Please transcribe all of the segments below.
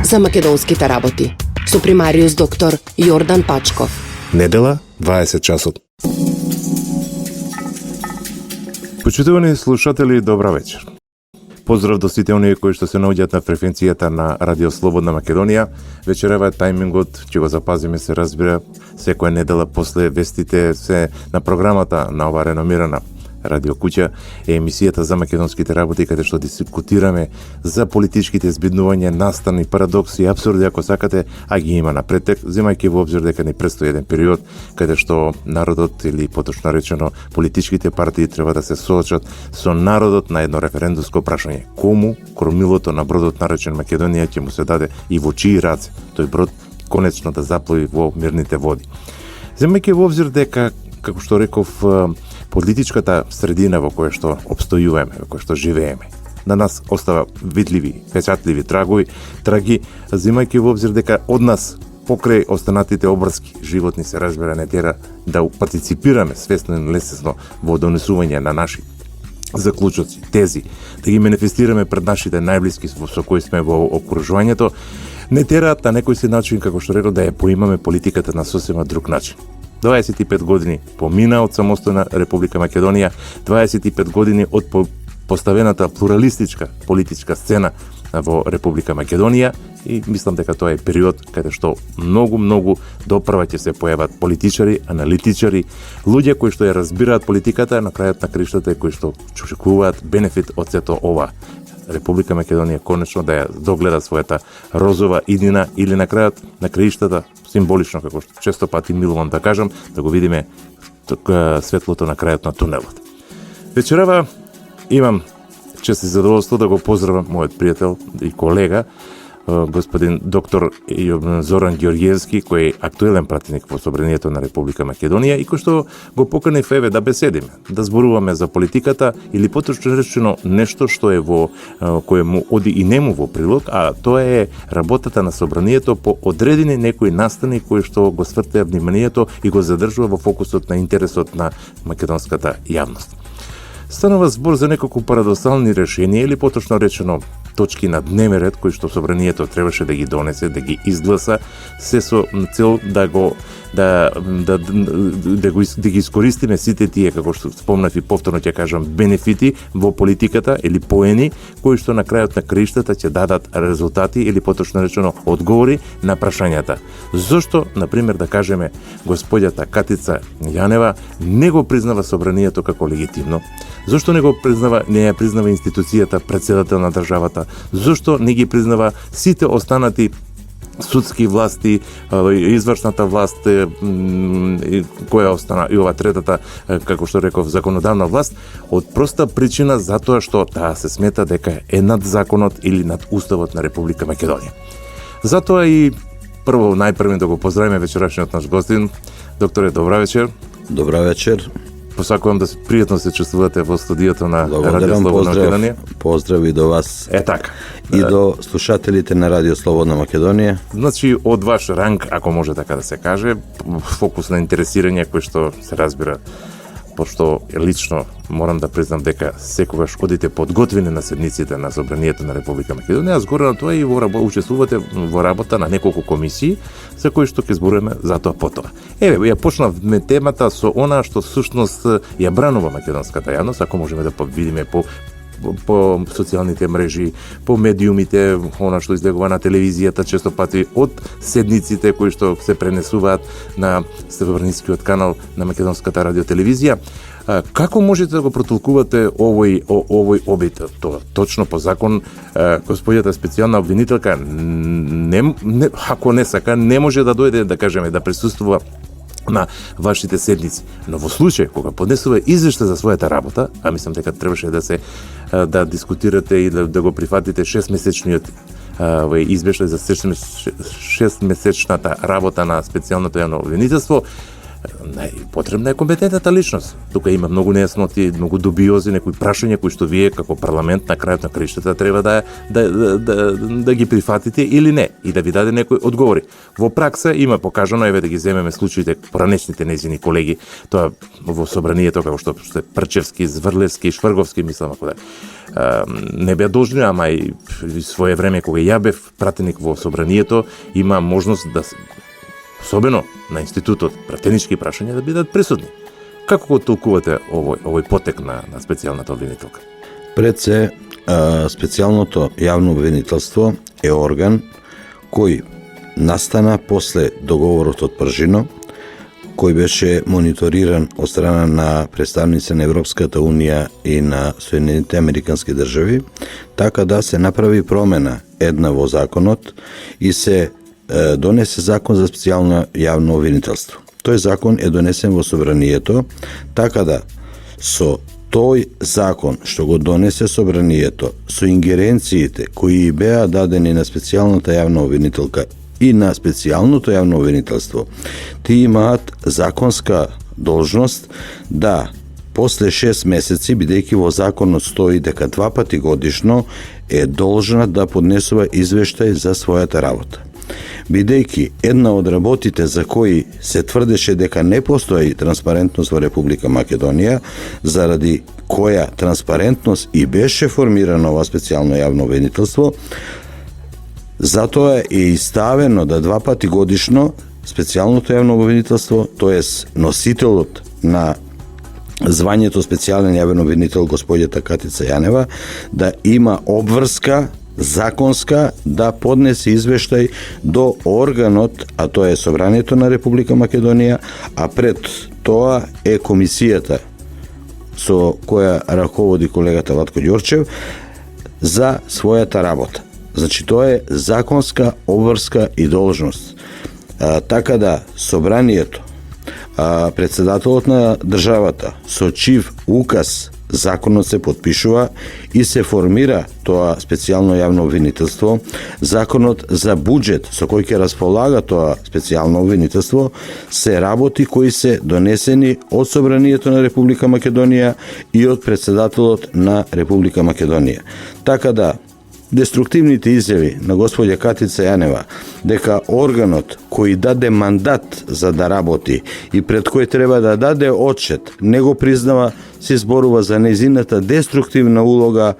за македонските работи со примариус доктор Јордан Пачков. Недела, 20 часот. Почитувани слушатели, добра вечер. Поздрав до сите оние кои што се наоѓаат на фреквенцијата на Радио Слободна Македонија. Вечерава е тајмингот, ќе го запазиме, се разбира, секоја недела после вестите се на програмата на ова реномирана радио куќа е емисијата за македонските работи, каде што дискутираме за политичките збиднувања, настани, парадокси, апсурди, ако сакате, а ги има на претек, земајќи во обзир дека ни престои еден период каде што народот, или поточно речено политичките партии, треба да се соочат со народот на едно референдумско прашање. Кому кормилото на бродот наречен Македонија ќе му се даде и во чии раце тој брод конечно да заплови во мирните води. Земајќи во обзир дека, како што реков, политичката средина во која што обстојуваме, во која што живееме, на нас остава видливи, печатливи траги, земајќи во обзир дека од нас покрај останатите обрски животни се разбира не тера да партиципираме свесно и несвесно во донесување на наши заклучоци, тези, да ги манифестираме пред нашите најблиски со кои сме во окружувањето, не тераат на некој си начин, како што рекол, да ја поимаме политиката на сосема друг начин. 25 години помина од самостојна Република Македонија, 25 години од поставената плуралистичка политичка сцена во Република Македонија и мислам дека тоа е период каде што многу допрва ќе се појават политичари, аналитичари, луѓе кои што ја разбираат политиката, на крајот на криштата кои што очекуваат бенефит од сето ова. Република Македонија конечно да ја догледа својата розова иднина или на крајот на краиштата символично, како што често пати милувам да кажам, да го видиме светлото на крајот на тунелот. Вечерава имам чест и задоволство да го поздравам мојот пријател и колега, господин доктор Зоран Ѓорѓевски, кој е актуелен пратеник во Собранието на Република Македонија и кој што го поканив еве да беседиме, да зборуваме за политиката или поточно речено нешто што е во кое му оди и нему во прилог, а тоа е работата на Собранието по одредени некои настани кои што го свртеа вниманието и го задржува во фокусот на интересот на македонската јавност. Станува збор за неколку парадоксални решенија или поточно речено точки на дневен ред кои што Собранието требаше да ги донесе, да ги изгласа, се со цел да ги искористиме сите тие, како што спомнав и повторно ќе кажам, бенефити во политиката или поени кои што на крајот на краиштата ќе дадат резултати или поточно речено одговори на прашањата. Зошто, на пример, да кажеме, господјата Катица Јанева не го признава Собранието како легитимно? Зошто не ја признава институцијата председател на државата? Зошто не ги признава сите останати судски власти, извршната власт, која остана и ова третата, како што реков, законодавна власт, од проста причина затоа што таа се смета дека е над законот или над уставот на Република Македонија. Затоа и прво најпрво да го поздравиме вечерашниот наш гостин. Докторе, добра вечер. Добра вечер. Посакувам да пријатно се чувствувате во студиото на Радио Слободна Македонија. Поздрав и до вас. Така. И до слушателите на Радио Слободна Македонија. Значи, од ваш ранг, ако може така да се каже, фокус на интересирање кој што се разбира, пошто лично морам да признам дека секогаш одите подготвени на седниците на Собранието на Република Македонија, а згоре на тоа и учествувате во работа на неколку комисии за кои што ќе зборуваме затоа потоа. Еве, ја почнавме темата со она што всушност ја бранува македонската јавност, ако можеме да видиме по социјалните мрежи, по медиумите, она што излегува на телевизијата, често пати од седниците кои што се пренесуваат на Севернискиот канал на македонската радиотелевизија. Како можете да го протолкувате овој обид? Тоа точно по закон господјата специјална обвинителка ако не сака, не може да дојде, да кажеме, да присуствува на вашите седници. Но во случај кога поднесува извештај за својата работа, а мислам дека требаше да дискутирате и да го прифатите 6-месечниот извештај за 6-месечната работа на специјалното јавно обвинителство, потребна е компетентната личност. Тука има многу нејасноти, многу дубиози, некои прашања кои што вие како парламент на крајот на краиштата треба да ги прифатите или не и да ви даде некои одговори. Во пракса има покажано, еве да ги земеме случаите поранешните незини колеги, тоа во собранието како што се Прчевски, Зврлевски, Шврговски, мислам ако не беа должни, ама и свое време кога ја бев пратеник во собранието, има можност да особено на институтот пратенички прашања да бидат присутни. Како го толкувате овој потек на специјалната обвинителка? Пред се, специјалното јавно обвинителство е орган кој настана после договорот од Пржино, кој беше мониториран од страна на представници на Европската Унија и на Соединените Американски држави, така да се направи промена една во законот и се донесе закон за специјално јавно обвинителство. Тој закон е донесен во собранието, така да со тој закон што го донесе собранието, со ингеренциите кои беа дадени на специјалната јавна обвинителка и на специјалното јавно обвинителство, тие имаат законска должност да после 6 месеци, бидејќи во законот стои дека 2 пати годишно е должна да поднесува извештај за својата работа. Бидејќи една од работите за кои се тврдеше дека не постои транспарентност во Република Македонија, заради која транспарентност и беше формирано ова специјално јавно обвинителство, затоа е иставено да 2 пати годишно специјалното јавно обвинителство, тоест носителот на звањето специјален јавен обвинител господјата Катица Јанева да има обврска законска да поднесе извештај до органот, а тоа е Собранието на Република Македонија, а пред тоа е комисијата со која раководи колегата Ватко Ѓорчев за својата работа. Значи, тоа е законска обврска и должност. Така да, Собранието, председателот на државата, со чив указ законот се подпишува и се формира тоа специјално јавно обвинителство, законот за буџет со кој ќе располага тоа специјално обвинителство, се работи кои се донесени од Собранието на Република Македонија и од председателот на Република Македонија. Така да, деструктивните изјави на господја Катица Јанева дека органот кој даде мандат за да работи и пред кој треба да даде отчет, не го признава, се зборува за нејзината деструктивна улога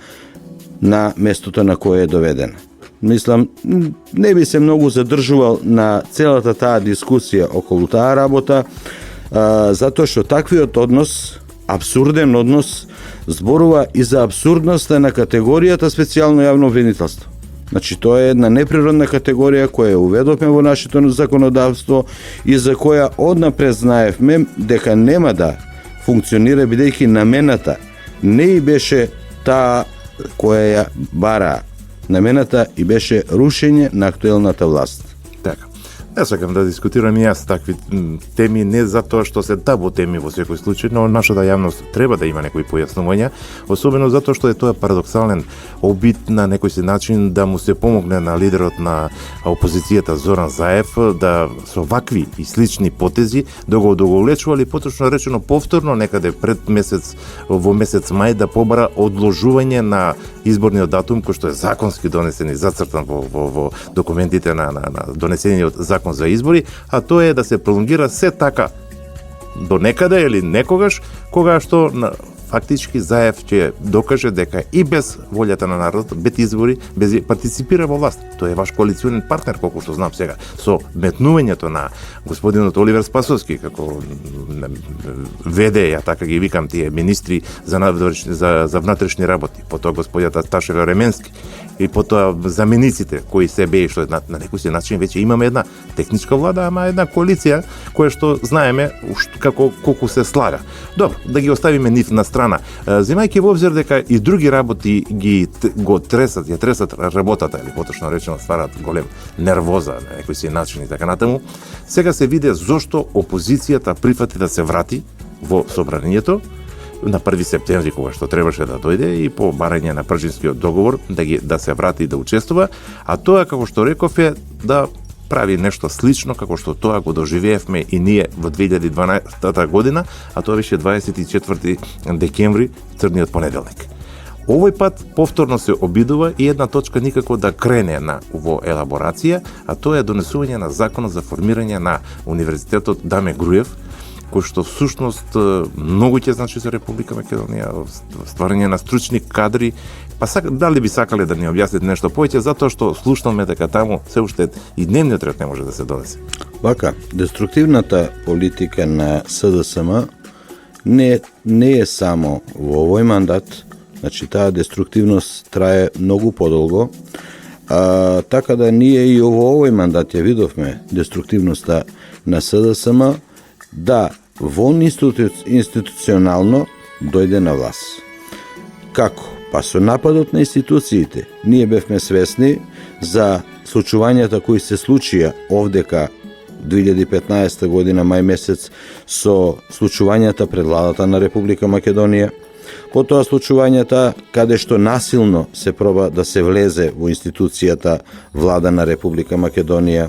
на местото на кое е доведена. Мислам, не би се многу задржувал на целата таа дискусија околу таа работа, затоа што таквиот однос, абсурден однос, зборува и за абсурдноста на категоријата специјално јавно обвинителство. Значи, тоа е една неприродна категорија која уведовме во нашето законодавство и за која однапред знаевме дека нема да функционира, бидејќи намената не и беше таа која ја бара. Намената и беше рушење на актуелната власт. Така. Не сакам да дискутирам и јас такви теми, не затоа што се табу теми во секој случај, но нашата јавност треба да има некои појаснувања, особено затоа што е тоа парадоксален обид на некој си начин да му се помогне на лидерот на опозицијата Зоран Заев да со вакви и слични потези да го одолечува или поточно речено повторно некаде пред во месец мај да побара одложување на изборниот датум кој што е законски донесен и зацртан во документите на донесениот закон за избори, а тоа е да се пролонгира се така до некаде или некогаш, кога што фактички Заев ќе докаже дека и без волјата на народот, без избори, без партиципира во власт. Тој е ваш коалиционен партнер, колку што знам сега. Со метнувањето на господинот Оливер Спасовски како ВД, ја така ги викам тие министри за внатрешни работи, потоа господјата Ташева Ременски и потоа замениците кои се беи, што на некој си начин веќе имаме една техничка влада, ама една коалиција која што знаеме колку се слага. Добро, да ги оставиме нив на страна. Земајќи во обзир дека и други работи ја тресат работата, или поточно речено стварат голем нервоза на некој си начин и така натаму, сега се виде зошто опозицијата прифати да се врати во собранието на 1 септември, кога што требаше да дојде и по барање на Пржинскиот договор да се врати и да учествува, а тоа, како што реков, е да прави нешто слично како што тоа го доживеевме и ние во 2012 година, а тоа беше 24 декември, црниот понеделник. Овој пат повторно се обидува и една точка никако да крене во елаборација, а тоа е донесување на законот за формирање на Универзитетот Даме Груев, кој што всушност многу ќе значи за Република Македонија, стварање на стручни кадри. Па дали би сакале да ни објасните нешто повеќе, затоа што слушнаме дека таму се уште и дневниот ред не може да се донесе. Вака, деструктивната политика на СДСМ не е само во овој мандат, значи таа деструктивност трае многу подолго, така да ние и во овој мандат ја видовме деструктивноста на СДСМ да вон институционално дојде на власт. Како? Па со нападот на институциите. Ние бевме свесни за случувањата кои се случија овдека 2015 година мај месец со случувањата пред владата на Република Македонија, потоа случувањата каде што насилно се проба да се влезе во институцијата влада на Република Македонија,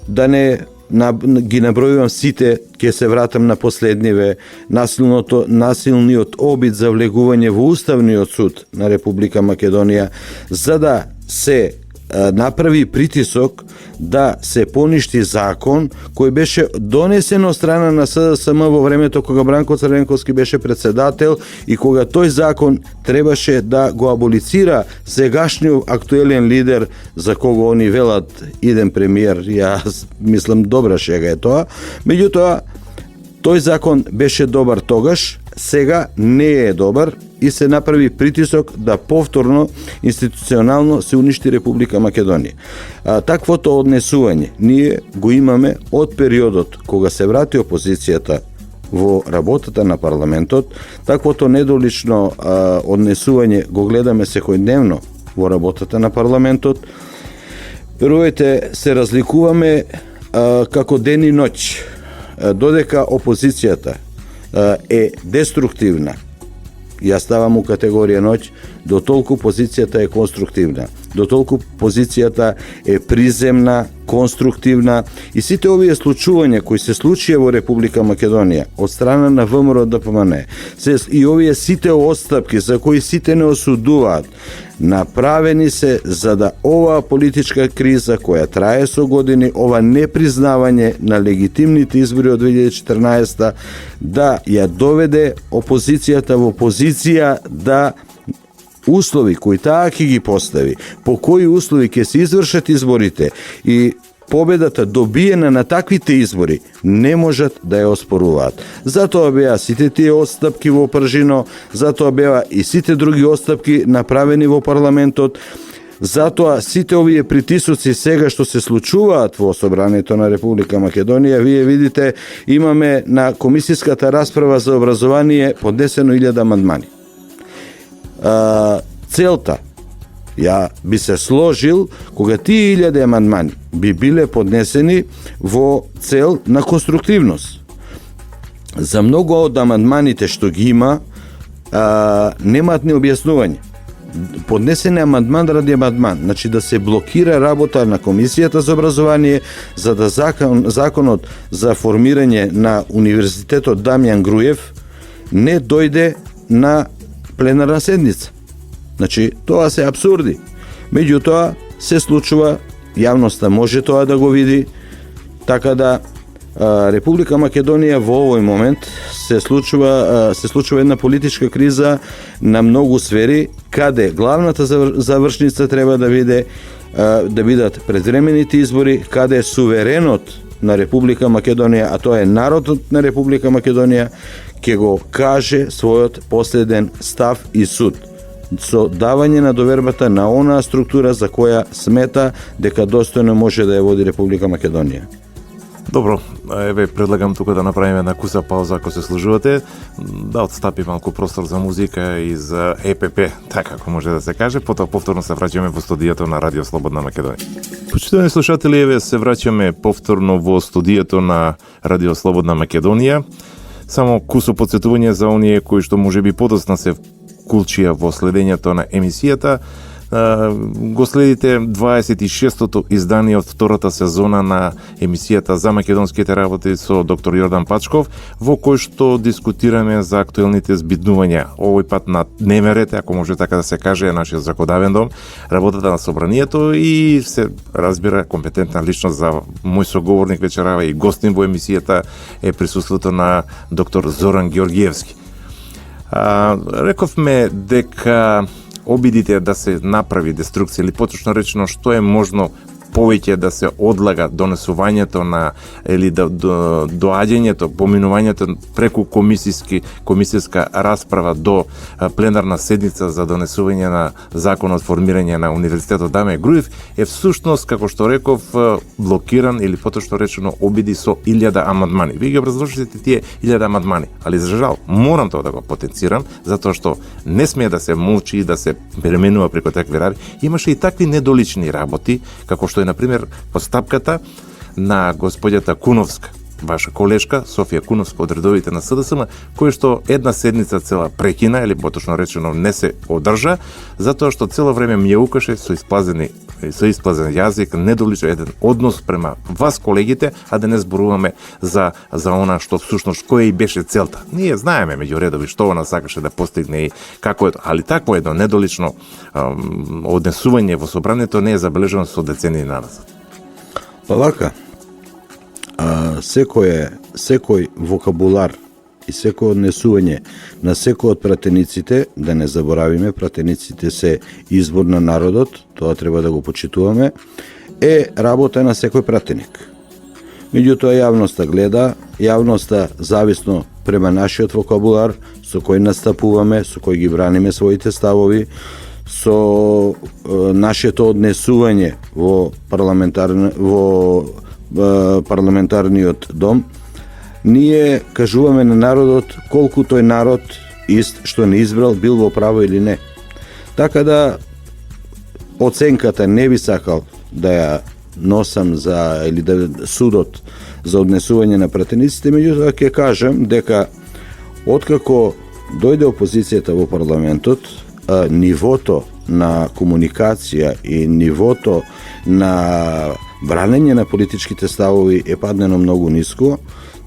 да не ги набројувам сите, ќе се вратам на последниве, насилниот обид за влегување во Уставниот суд на Република Македонија, за да се направи притисок да се поништи закон кој беше донесен од страна на СДСМ во времето кога Бранко Црвенковски беше председател и кога тој закон требаше да го аболицира сегашниот актуелен лидер за кого они велат иден премиер. Јас мислам добра шега е тоа. Меѓутоа, тој закон беше добар тогаш, сега не е добар и се направи притисок да повторно институционално се уништи Република Македонија. Таквото однесување ние го имаме од периодот кога се врати опозицијата во работата на парламентот, таквото недолично однесување го гледаме секојдневно во работата на парламентот. Верувајте, се разликуваме како ден и ноќ. Додека опозицијата е деструктивна, ја ставам у категорија ноќ, до толку позицијата е конструктивна, до толку позицијата е приземна, конструктивна и сите овие случувања кои се случија во Република Македонија од страна на ВМРО ДПМН и овие сите отстапки за кои сите не осудуваат, направени се за да оваа политичка криза која трае со години, ова непризнавање на легитимните избори од 2014 да ја доведе опозицијата во позиција да услови кои таа ќе ги постави, по кои услови ќе се извршат изборите и победата добиена на таквите избори не можат да ја оспоруваат. Затоа беа сите тие отстапки во пржино, затоа беа и сите други отстапки направени во парламентот, затоа сите овие притисоци сега што се случуваат во Собранието на Република Македонија, вие видите, имаме на комисиската расправа за образование поднесено 1000 амандмани. Целта, ја би се сложил кога тие 1000 амандмани би биле поднесени во цел на конструктивност. За многу од амандманите што ги има, немаат ни објаснување. Поднесен е амандман ради амандман, значи да се блокира работа на Комисијата за образование, за да законот за формирање на Универзитетот Дамјан Груев не дојде на пленарна седница. Значи, тоа се апсурди. Меѓутоа, се случува, јавноста може тоа да го види, така да Република Македонија во овој момент се случува една политичка криза на многу сфери, каде главната завршница треба да бидат предвремените избори, каде суверенот на Република Македонија, а тоа е народот на Република Македонија, ќе го каже својот последен став и суд со давање на довербата на онаа структура за која смета дека достојно може да ја води Република Македонија. Добро, еве предлагам тука да направиме една куса пауза ако се служувате, да отстапи малку простор за музика и за ЕПП, така ако може да се каже, потоа повторно се враќаме во студиото на Радио Слободна Македонија. Почитувани слушатели, еве се враќаме повторно во студиото на Радио Слободна Македонија. Само кусо подсетување за оние кои што можеби подоцна се вклучија во следењето на емисијата, го следите 26-тото издание од втората сезона на емисијата за македонските работи со доктор Јордан Пачков, во кој што дискутираме за актуелните збиднувања. Овој пат на дневен ред, ако може така да се каже, е нашиот законодавен дом, работата на собранието и се разбира компетентна личност за мој соговорник вечерава и гостин во емисијата е присуството на доктор Зоран Георгиевски. Рековме дека обидите да се направи деструкција или поточно речено што е можно повеќе да се одлага донесувањето на или доаѓањето, поминувањето преку комисиска расправа до пленарна седница за донесување на законот формирање на Универзитетот Даме Груев е всушност, како што реков, блокиран или поточно речено обиди со 1000 амандмани. Вие ги образложите тие 1000 амандмани, али за жал морам тоа да го потенцирам, затоа што не смее да се молчи и да се пременува преку такви работи. Имаше и такви недолични работи, како што е например постапката на господјата Куновска, ваша колешка Софија Куновска од редовите на СДСМ, кој што една седница цела прекина или поточно речено не се одржа, затоа што цело време мјаукаше со исплазен јазик, недоличен еден однос према вас колегите, а да не зборуваме за она што всушност која и беше целта. Ние знаеме меѓу редови што она сакаше да постигне и како е, али такво едно недолично однесување во собранието не е забележано со децении назад. Па вака, секој вокабулар и секој однесување на секој од пратениците, да не заборавиме, пратениците се избор на народот, тоа треба да го почитуваме, е работа на секој пратеник. Меѓутоа јавноста гледа, јавноста зависно према нашиот вокабулар, со кој настапуваме, со кој ги браниме своите ставови, со нашето однесување во парламентарниот дом, ние кажуваме на народот колку тој народ ист што не избрал бил во право или не. Така да оценката не би сакал да ја носам за или да судот за однесување на пратениците, меѓутоа ќе кажам дека откако дојде опозицијата во парламентот, нивото на комуникација и нивото на бранење на политичките ставови е паднено многу ниско,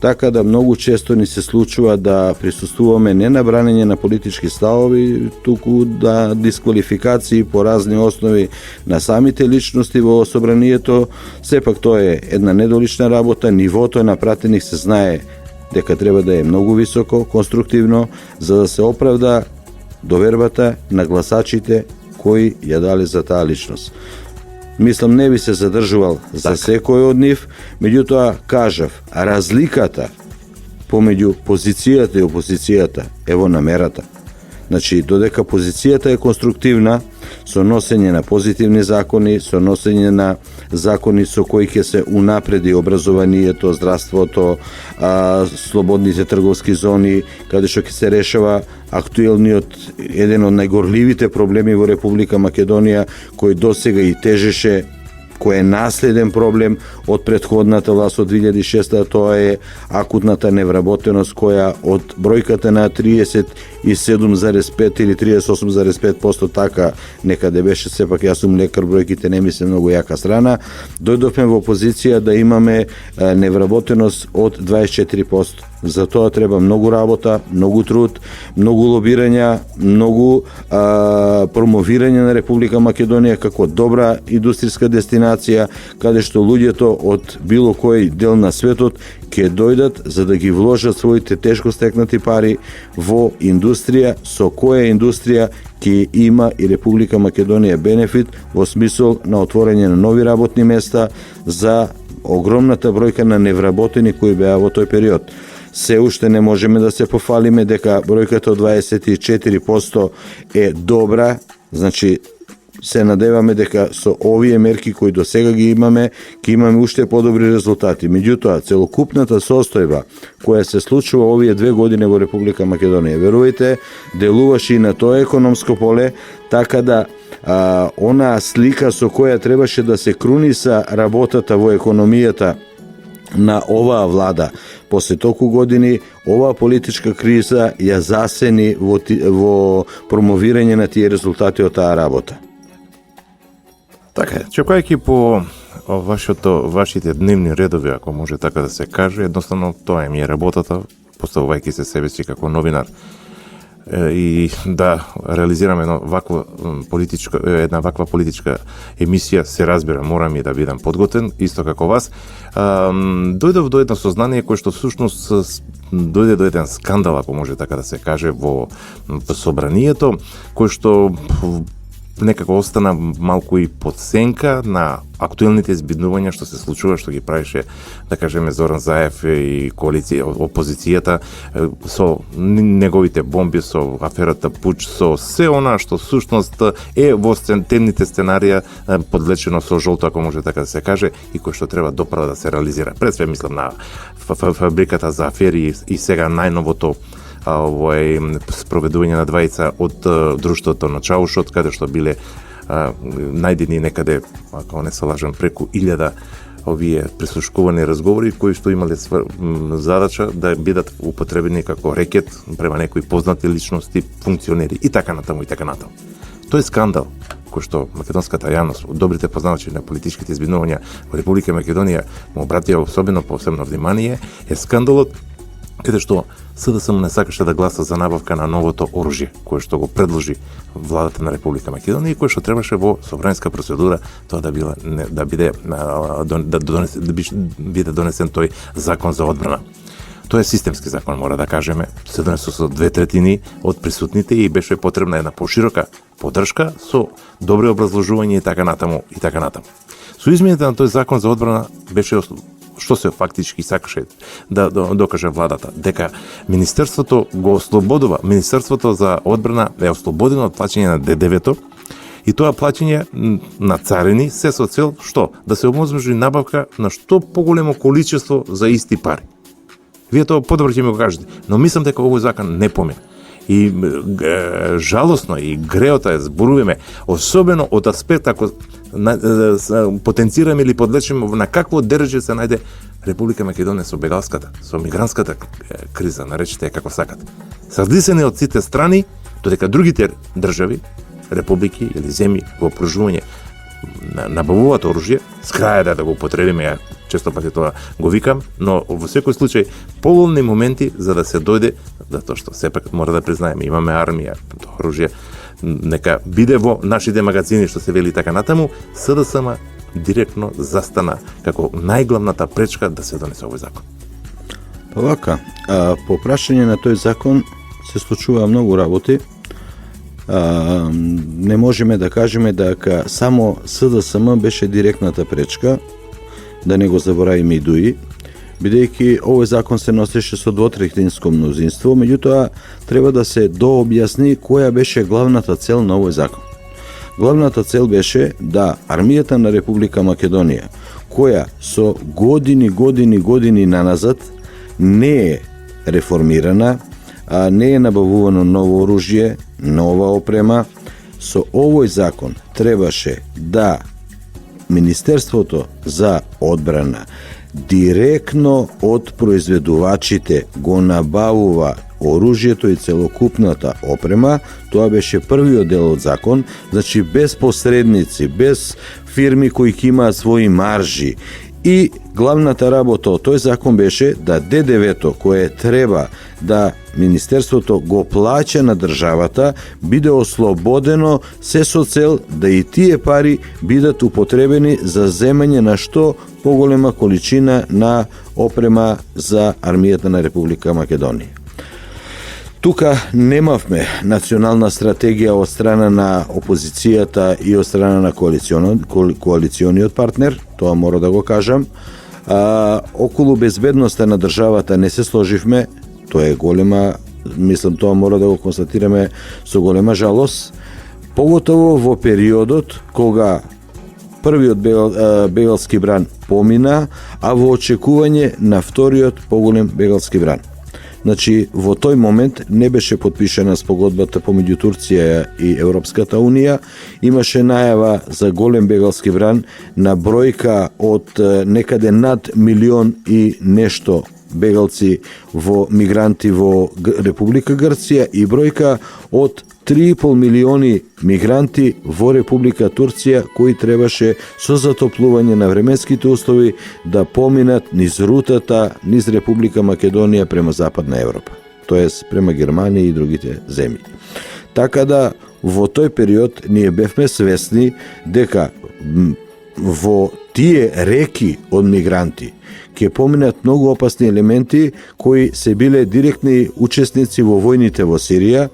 така да многу често ни се случува да присуствуваме не на бранење на политички ставови, туку да дисквалификации по разни основи на самите личности во собранието. Сепак тоа е една недолична работа, нивото на пратеник се знае дека треба да е многу високо, конструктивно, за да се оправда довербата на гласачите кои ја дали за таа личност. Мислам, не би се задржувал за секој од нив, меѓутоа кажав, разликата помеѓу позицијата и опозицијата е во намерата. Значи, додека позицијата е конструктивна, со носење на позитивни закони, со носење на закони со кои ќе се унапреди образованието, здравството, слободните трговски зони, каде што ќе се решава актуелниот, еден од најгорливите проблеми во Република Македонија, кој досега и тежеше, кој е наследен проблем од претходната власт од 2006, тоа е акутната невработеност, која од бројката на 37,5 или 38,5%, така некаде беше, сепак јас сум лекар, бројките не ми се многу јака страна, дојдовме во позиција да имаме невработеност од 24%. За тоа треба многу работа, многу труд, многу лобирања, многу промовирање на Република Македонија како добра индустријска дестинација, каде што луѓето од било кој дел на светот ќе дојдат за да ги вложат своите тешко стекнати пари во индустрија, со која индустрија ќе има и Република Македонија бенефит во смисол на отворање на нови работни места за огромната бројка на невработени кои беа во тој период. Се уште не можеме да се пофалиме дека бројката од 24% е добра, значи се надеваме дека со овие мерки кои до сега ги имаме, ќе имаме уште подобри резултати. Меѓутоа, целокупната состојба која се случува овие 2 години во Република Македонија, верувајте, делуваше и на тоа економско поле, така да онаа слика со која требаше да се круниса работата во економијата на оваа влада после толку години, оваа политичка криза ја засени во промовирање на тие резултати од таа работа. Така е, чекајќи по вашите дневни редови, ако може така да се каже, едноставно тоа ми е работата, поставувајќи се себе си како новинар и да реализираме една ваква политичка емисија, се разбира, морам и да бидам подготвен, исто како вас. Дојдов до едно сознание кое што всушност дојде до еден скандал, ако може така да се каже, во собранието, кој што некако остана малку и под сенка на актуелните избиднувања што се случува, што ги правише, да кажеме, Зоран Заев и опозицијата со неговите бомби, со аферата Пуч, со се она што всушност е во темните сценарија подлечено со жолто, ако може така да се каже, и кој што треба доправа да се реализира. Пред све мислам на фабриката за афери и сега најновото спроведување на двајца од друштвото на Чаушот, каде што биле најдени некаде, ако не се лажам, преку 1000 овие прислушкувани разговори кои што имале задача да бидат употребени како рекет према некои познати личности, функционери и така натаму и така натаму. Тој скандал кој што македонската јавност, добрите познавачи на политичките избиднувања во Република Македонија му обратија посебно внимание, е скандалот каде што СДСМ не сакаше да гласа за набавка на новото оружје, кое што го предложи владата на Република Македонија и кое што требаше во собранска процедура тоа да биде донесен тој закон за одбрана. Тоа е системски закон, мора да кажеме, се донесо со 2/3 од присутните и беше потребна една поширока поддршка со добри образложувања и така натаму и така натаму. Со измените на тој закон за одбрана беше што се фактички сакаше да докаже владата, дека Министерството го ослободува, Министерството за одбрана е ослободено од плаќање на ДДВ-то и тоа плаќање на царини се со цел што? Да се оможи набавка на што поголемо количество за исти пари. Вие тоа подобро ќе ми го кажете, но мислам дека овој закон не помина. И жалосно и греота е зборуваме, особено од аспект ако потенцираме или подлечеме на какво држа се најде Република Македонија со бегалската, со мигрантската криза, наречете ја како сакате. Сазлисени од сите страни, додека другите држави, републики или земји во окружување набавуваат оружје, с краја да го употребиме, ја често пати тоа го викам, но во секој случај поволни моменти за да се дојде, затоа што сепак мора да признаеме, имаме армија, оружје, нека биде во нашите магазини, што се вели така натаму, СДСМ директно застана како најглавната пречка да се донесе овој закон. Па вака, по прашање на тој закон се случува многу работи. Не можеме да кажеме дека само СДСМ беше директната пречка, да не го заборавиме и ДУИ, бидејќи овој закон се носеше со двотретинско мнозинство, меѓутоа треба да се дообјасни која беше главната цел на овој закон. Главната цел беше да армијата на Република Македонија, која со години наназад не е реформирана, не е набавувано ново оружје, нова опрема, со овој закон требаше да Министерството за одбрана директно од произведувачите го набавува оружјето и целокупната опрема. Тоа беше првиот дел од закон, значи без посредници, без фирми кои ќе имаат своји маржи. И главната работа од тој закон беше да ДДВ-то кое треба да Министерството го плаќа на државата биде ослободено се со цел да и тие пари бидат употребени за земање на што поголема количина на опрема за армијата на Република Македонија. Тука немавме национална стратегија од страна на опозицијата и од страна на коалициониот партнер, тоа мора да го кажам. Околу безбедноста на државата не се сложивме, тоа е голема, мислам тоа мора да го констатираме со голема жалост, поготово во периодот кога првиот бегалски бран помина, а во очекување на вториот поголем бегалски бран. Значи, во тој момент не беше подпишана спогодбата помеѓу Турција и Европската Унија, имаше најава за голем бегалски бран на бројка од некаде над 1,000,000 и нешто бегалци мигранти во Република Грција и бројка од 3,5 милиони мигранти во Република Турција кои требаше со затоплување на временските услови да поминат низ рутата низ Република Македонија према Западна Европа, тоест према Германија и другите земји. Така да во тој период ние бевме свесни дека во тие реки од мигранти ќе поминат многу опасни елементи кои се биле директни учесници во војните во Сирија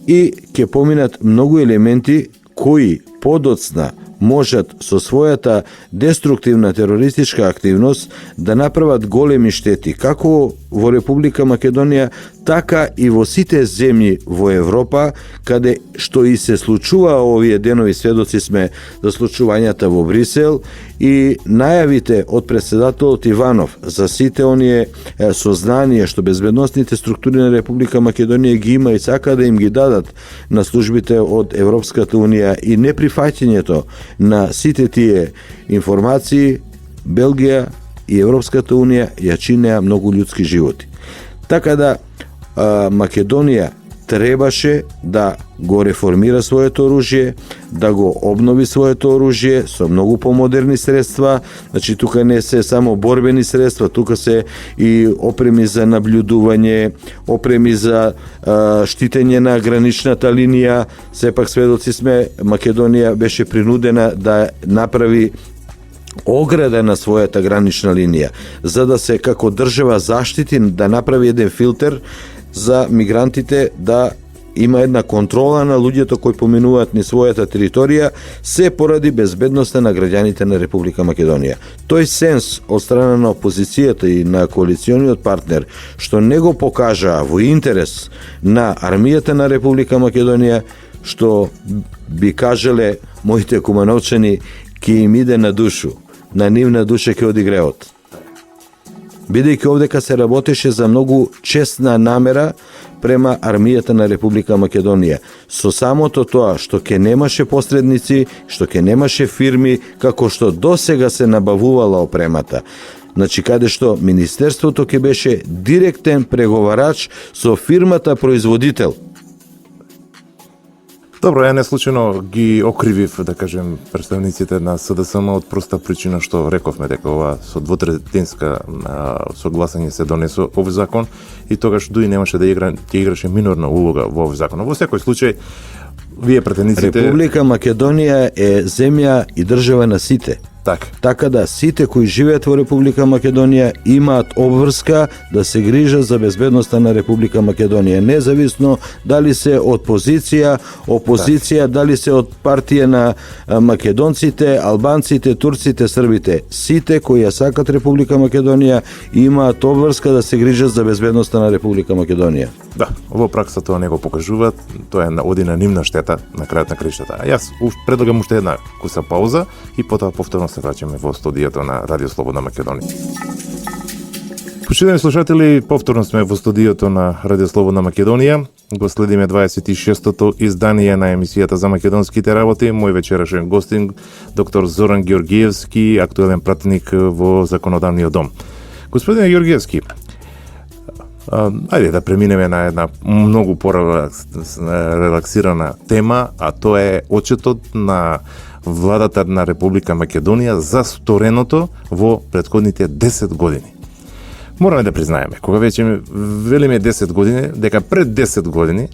и ќе поминат многу елементи кои подоцна можат со својата деструктивна терористичка активност да направат големи штети, како во Република Македонија, така и во сите земји во Европа, каде што и се случува овие денови, сведоци сме за случувањата во Брисел и најавите од председателот Иванов за сите оние сознание што безбедносните структури на Република Македонија ги има и сака да им ги дадат на службите од Европската Унија и неприфаќањето на сите тие информации, Белгија и Европската Унија ја чинеа многу људски животи. Така да Македонија требаше да го реформира своето оружје, да го обнови своето оружје со многу помодерни средства. Значи тука не се само борбени средства, тука се и опреми за наблюдување, опреми за штитење на граничната линија. Сепак сведоци сме, Македонија беше принудена да направи ограда на својата гранична линија, за да се како држава заштити, да направи еден филтер за мигрантите, да има една контрола на луѓето кои поминуваат низ својата територија, се поради безбедноста на граѓаните на Република Македонија. Тој сенс од страна на опозицијата и на коалициониот партнер, што не го покажа во интерес на армијата на Република Македонија, што би кажале моите кумановчани, ќе им иде на душу, на нивна душа ќе оди греот. Бидејќи овдека се работеше за многу честна намера према армијата на Република Македонија. Со самото тоа што ќе немаше посредници, што ќе немаше фирми, како што досега се набавувала опремата. Значи, каде што Министерството ќе беше директен преговарач со фирмата производител. Добро, ја не случајно ги окривив, да кажем, представниците на СДСМ од проста причина што рековме дека ова со двотретинска согласање се донесо овој закон и тогаш дуи немаше да играше минорна улога во овој закон. Во секој случај, вие претениците... Република Македонија е земја и држава на сите. Така да сите кои живеат во Република Македонија имаат обврска да се грижат за безбедноста на Република Македонија, независно дали се од позиција, опозиција, дали се од партија на македонците, албанците, турците, србите. Сите кои ја сакат Република Македонија имаат обврска да се грижат за безбедноста на Република Македонија. Да, во пракса тоа не го покажуваат, тоа е оди на нивна штета на крајот на краиштата. А јас предлагам уште една куса пауза и потоа повторно се враќаме во студијето на Радио Слободна Македонија. Почитувани слушатели, повторно сме во студијето на Радио Слободна Македонија. Го следиме 26-тото издание на емисијата за македонските работи. Мој вечерашен гостин, доктор Зоран Георгиевски, актуелен пратеник во Законодавниот дом. Господине Георгиевски, ајде да преминеме на една многу порелаксирана тема, а тоа е отчетот на владата на Република Македонија за стореното во претходните 10 години. Мораме да признаеме, кога веќе велиме 10 години, дека пред 10 години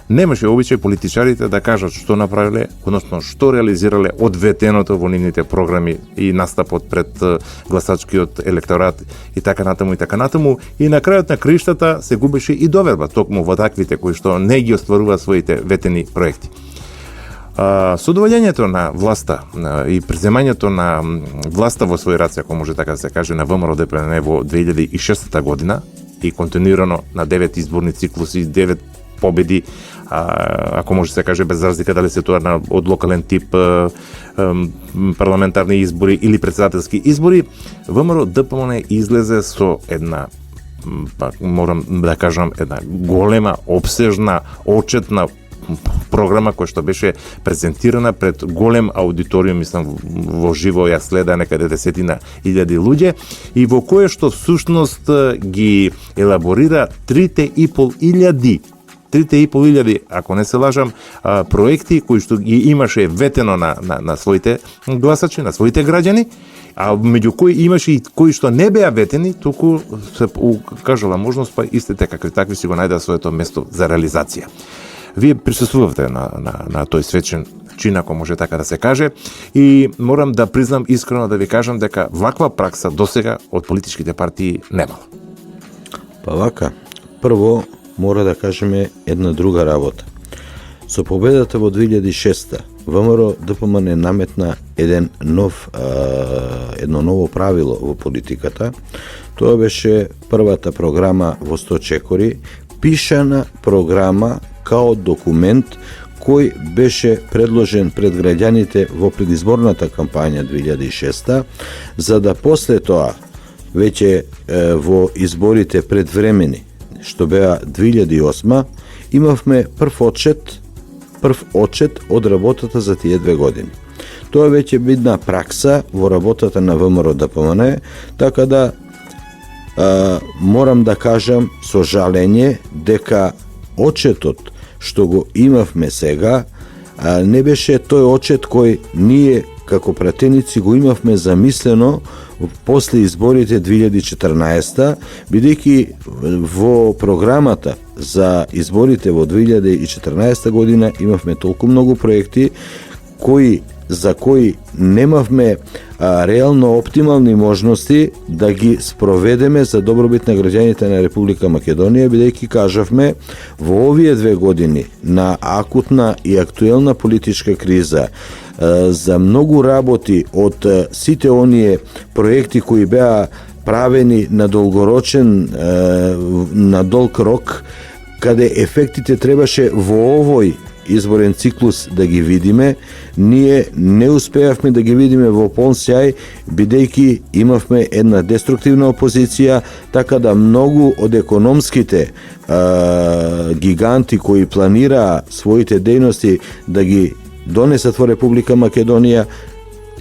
немаше обичај политичарите да кажат што направиле, односно што реализирале од ветеното во нивните програми и настапот пред гласачкиот електорат и така натаму, и на крајот на криштата се губеше и доверба токму во таквите кои што не ги остваруваат своите ветени проекти. Со доваѓањето на власта и преземањето на власта во свој раце, ако може така да се каже, на ВМРО ДПМН во 2006 година и континуирано на 9 изборни циклуси, 9 победи, ако може да се каже без разлика дали се тоа од локален тип парламентарни избори или председателски избори, ВМРО ДПМН излезе со една, морам да кажам, една голема, обсежна, отчетна програма која што беше презентирана пред голем аудиториум, мислам во живо ја следа некаде 10.000 луѓе и во кое што всушност ги елаборира 3.500, ако не се лажам, проекти кои што ги имаше ветено на своите гласачи, на своите граѓани, а меѓу кои имаше и кои што не беа ветени, туку се укажала можност, па истите какви такви си го најдаа своето место за реализација. Вие присуствувавте на тој свечен чин, ако може така да се каже, и морам да признам искрено да ви кажам дека ваква пракса досега од политичките партии немало. Па вака, прво мора да кажеме една друга работа. Со победата во 2006 ВМРО ДПМН наметна едно ново правило во политиката. Тоа беше првата програма во 100 чекори, пишана програма као документ кој беше предложен пред граѓаните во предизборната кампања 2006, за да после тоа, веќе во изборите предвремени, што беа 2008, имавме прв очет од работата за тие 2 години. Тоа веќе бидна пракса во работата на ВМРО ДПМН, така да морам да кажам со жалење дека очетот што го имавме сега не беше тој очет кој ние како пратеници го имавме замислено после изборите 2014, бидејќи во програмата за изборите во 2014 година имавме толку многу проекти за кои немавме реално оптимални можности да ги спроведеме за добробит на граѓаните на Република Македонија, бидејќи кажавме во овие 2 години на акутна и актуелна политичка криза, за многу работи од сите оние проекти кои беа правени на долгорочен, на долг рок, каде ефектите требаше во овој изборен циклус да ги видиме, ние не успеавме да ги видиме во полн сјај, бидејќи имавме една деструктивна опозиција, така да многу од економските гиганти кои планираа своите дејности да ги донесат во Република Македонија,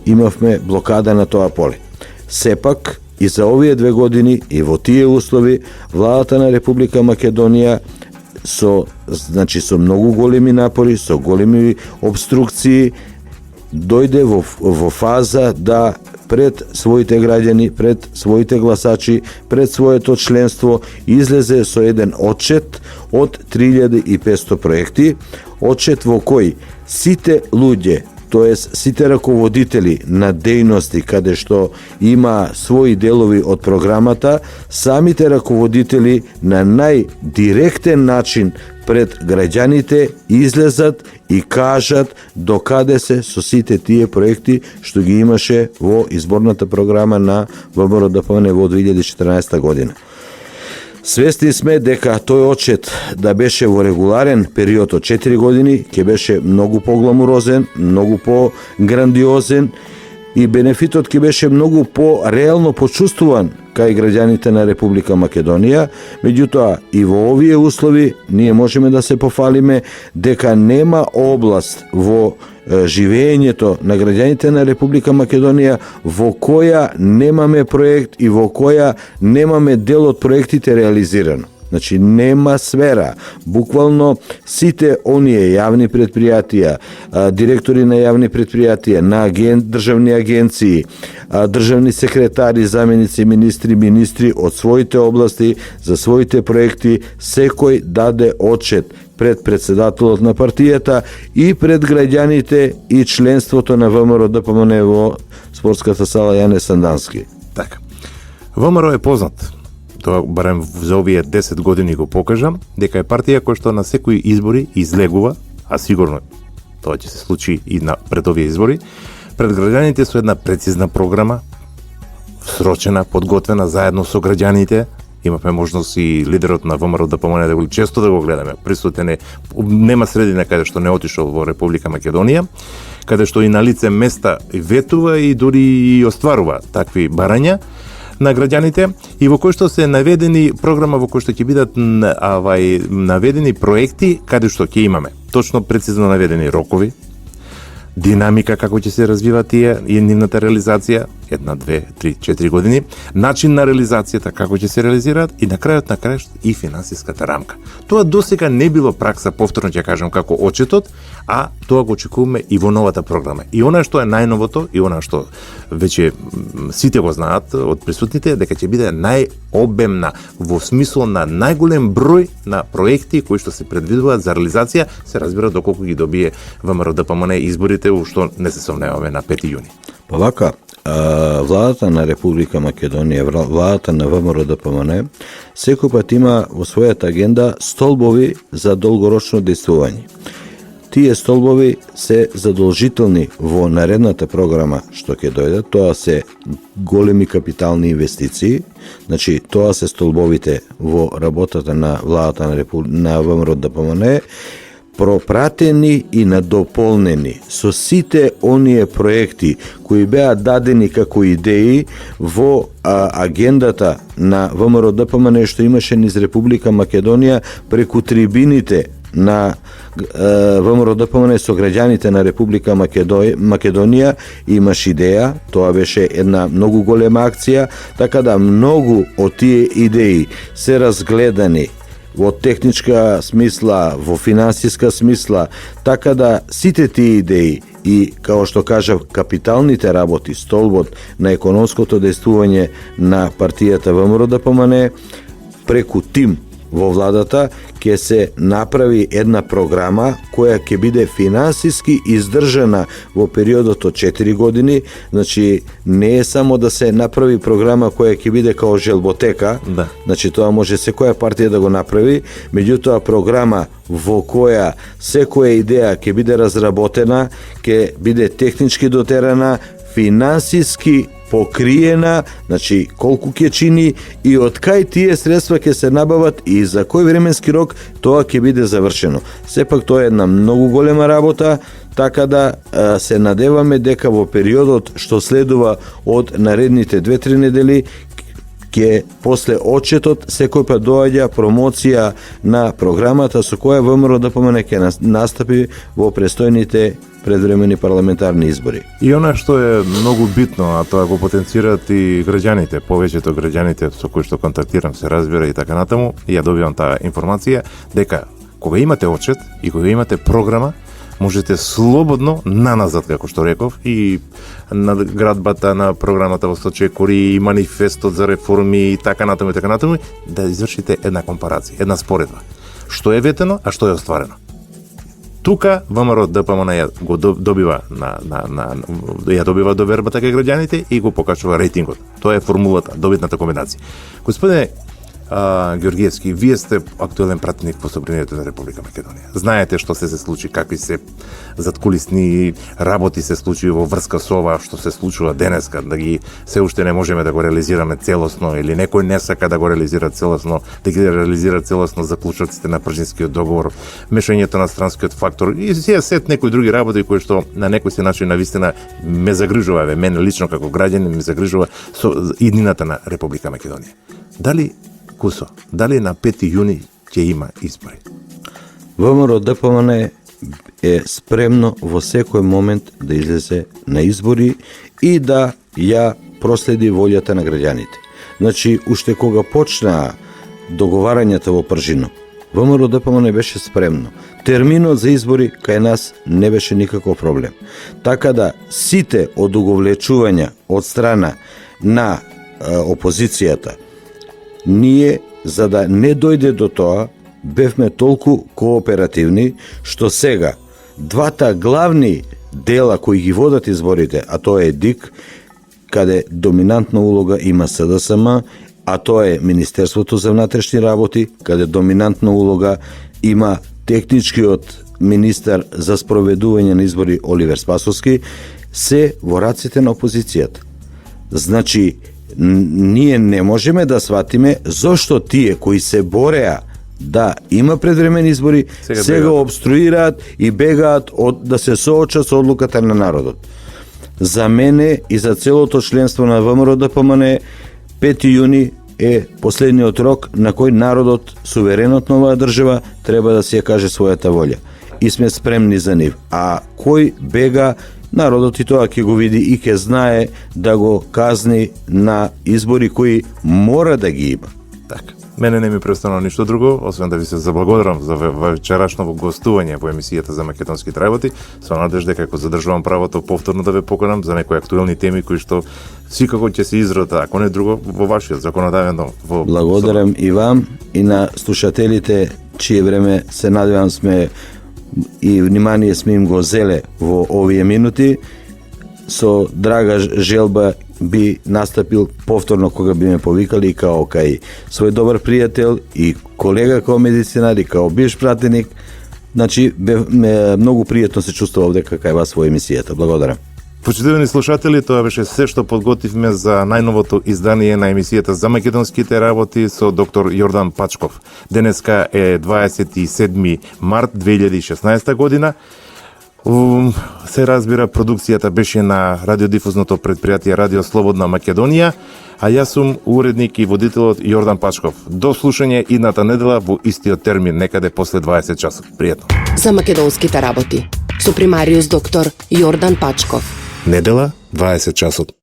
имавме блокада на тоа поле. Сепак, и за овие 2 години и во тие услови, владата на Република Македонија со многу големи напори, со големи обструкции, дојде во фаза да пред своите граѓани, пред своите гласачи, пред своето членство излезе со еден отчет од 3500 проекти, отчет во кој сите луѓе, тоест сите раководители на дејности каде што има своји делови од програмата, самите раководители на најдиректен начин пред граѓаните излезат и кажат докаде се со сите тие проекти што ги имаше во изборната програма на ВМРО ДПМН во 2014 година. Свесни сме дека тој отчет да беше во регуларен период од 4 години, ќе беше многу погламурозен, многу по-грандиозен и бенефитот ќе беше многу по-реално почувствуван кај граѓаните на Република Македонија. Меѓутоа, и во овие услови ние можеме да се пофалиме дека нема област во живеењето на граѓаните на Република Македонија во која немаме проект и во која немаме дел од проектите реализирано. Значи, нема сфера. Буквално сите оние јавни предпријатија, директори на јавни предпријатија, на државни агенции, државни секретари, заменици, министри од своите области, за своите проекти, секој даде отчет пред председателот на партијата и пред граѓаните и членството на ВМРО ДПМН во спортската сала Јане Сандански. Така. ВМРО е познат, тоа барем за овие 10 години го покажам, дека е партија која што на секои избори излегува, а сигурно тоа ќе се случи и пред овие избори, пред граѓаните со една прецизна програма, срочена, подготвена заедно со граѓаните. Имавме можност и лидерот на ВМРО ДПМН да го често да го гледаме. Присутен е, нема средина каде што не отишол во Република Македонија, каде што и на лице места ветува и дури и остварува такви барања. на граѓаните и во кој што се наведени програма во кој што ќе бидат наведени проекти каде што ќе имаме точно прецизно наведени рокови, динамика како ќе се развива тие и нивната реализација, 1, 2, 3, 4 години, начин на реализацијата како ќе се реализираат и на крајот и финансиската рамка. Тоа досега не било пракса, повторно ќе кажам, како отчетот, а тоа го очекуваме и во новата програма. И она што е најновото и она што веќе сите го знаат од присутните, дека ќе биде најобемна во смисла на најголем број на проекти кои што се предвидуваат за реализација, се разбира доколку ги добие ВМРО ДПМН изборите, ушто не се сомневаме на 5 јуни. Па вака, владата на Република Македонија, владата на ВМРО ДПМН, секој пат има во својата агенда столбови за долгорочно дејствување. Тие столбови се задолжителни во наредната програма што ќе дојде, тоа се големи капитални инвестиции, значи тоа се столбовите во работата на владата на ВМРО ДПМН, пропратени и надополнени со сите оние проекти кои беа дадени како идеи во агендата на ВМРО ДПМН што имаше низ Република Македонија преку трибините на ВМРО ДПМН со граѓаните на Република Македонија имаш идеја, тоа беше една многу голема акција, така да многу од тие идеи се разгледани во техничка смисла, во финансиска смисла, така да сите тие идеи и, како што кажав, капиталните работи, столбот на економското дејствување на партијата ВМРО ДПМН, преку тим во владата ќе се направи една програма која ќе биде финансиски издржана во периодот од 4 години, значи не е само да се направи програма која ќе биде као желботека, да. Значи тоа може секоја партија да го направи, меѓутоа програма во која секоја идеја ќе биде разработена, ќе биде технички дотерана, финансиски покриена, значи колку ќе чини и од кај тие средства ќе се набават и за кој временски рок тоа ќе биде завршено. Сепак тоа е една многу голема работа, така да се надеваме дека во периодот што следува од наредните 2-3 недели ќе после отчетот секој пат доаѓа промоција на програмата со која ВМРО ДПМН ќе настапи во престојните предвремени парламентарни избори. И она што е многу битно, а тоа го потенцираат и граѓаните, повеќето граѓаните со кои што контактирам се разбира и така натаму, и ја добивам таа информација, дека кога имате отчет и кога имате програма, можете слободно наназад, како што реков, и надградбата на програмата во Сочекори, и манифестот за реформи и така натаму, да извршите една компарација, една споредба. Што е ветено, а што е остварено. Тука ВМРО ДПМН ја го добива ја добива довербата кај граѓаните и го покачува рейтингот. Тоа е формулата, добитната комбинација. Господине Георгиевски, вие сте актуелен пратеник по собранието на Република Македонија. Знаете што се случи, какви се заткулисни работи се случи во врска со ова што се случува денеска, да ги се уште не можеме да го реализираме целосно или некој не сака да го реализира целосно, да ги реализира целосно заклучоците на Пржинскиот договор, мешањето на странскиот фактор и сет некои други работи кои што на некој се начин навистина ме загрижува, мене лично како граѓанин ме загрижува со иднината на Република Македонија. Дали на 5 јуни ќе има избори? ВМРО ДПМН е спремно во секој момент да излезе на избори и да ја проследи волјата на граѓаните. Значи, уште кога почнаа договарањата во Пржино, ВМРО ДПМН беше спремно. Терминот за избори кај нас не беше никаков проблем. Така да сите одуговлечувања од страна на опозицијата, ние, за да не дојде до тоа, бевме толку кооперативни, што сега двата главни дела кои ги водат изборите, а тоа е ДИК, каде доминантна улога има СДСМ, а тоа е Министерството за внатрешни работи, каде доминантна улога има техничкиот министар за спроведување на избори Оливер Спасовски, се во раците на опозицијата. Значи, ние не можеме да сватиме зошто тие кои се бореа да има предвремени избори сега обструираат и бегаат од да се соочат со одлуката на народот. За мене и за целото членство на ВМРО ДПМН 5 5 јуни е последниот рок на кој народот, суверенот на оваа држава, треба да си ја каже својата волја. И сме спремни за нив. А кој бега, народот и тоа ќе го види и ќе знае да го казни на избори кои мора да ги има. Така. Мене не ми преостанува ништо друго, освен да ви се заблагодарам за вечерашно гостување во емисијата за македонски работи, со надежда дека задржувам правото повторно да ве поканам за некои актуелни теми кои што секако ќе се изродат, ако не друго, во вашиот законодавен дом. Благодарам и вам и на слушателите, чие време се надевам сме и внимание сме им го зеле во овие минути. Со драга желба би настапил повторно кога би ме повикали као кај свој добар пријател и колега као медицинар и као бивш пратеник. Значи, многу пријатно се чувствував дека кај вас во емисијата. Благодарам. Почитувани слушатели, тоа беше се што подготвивме за најновото издание на емисијата за македонските работи со доктор Јордан Пачков. Денеска е 27 март 2016 година. Се разбира, продукцијата беше на радиодифузното предпријатие Радио Слободна Македонија, а јас сум уредник и водителот Јордан Пачков. До слушање идната недела во истиот термин, некаде после 20 часот. Пријатно. За македонските работи со примариус доктор Јордан Пачков. Недела, 20 часот.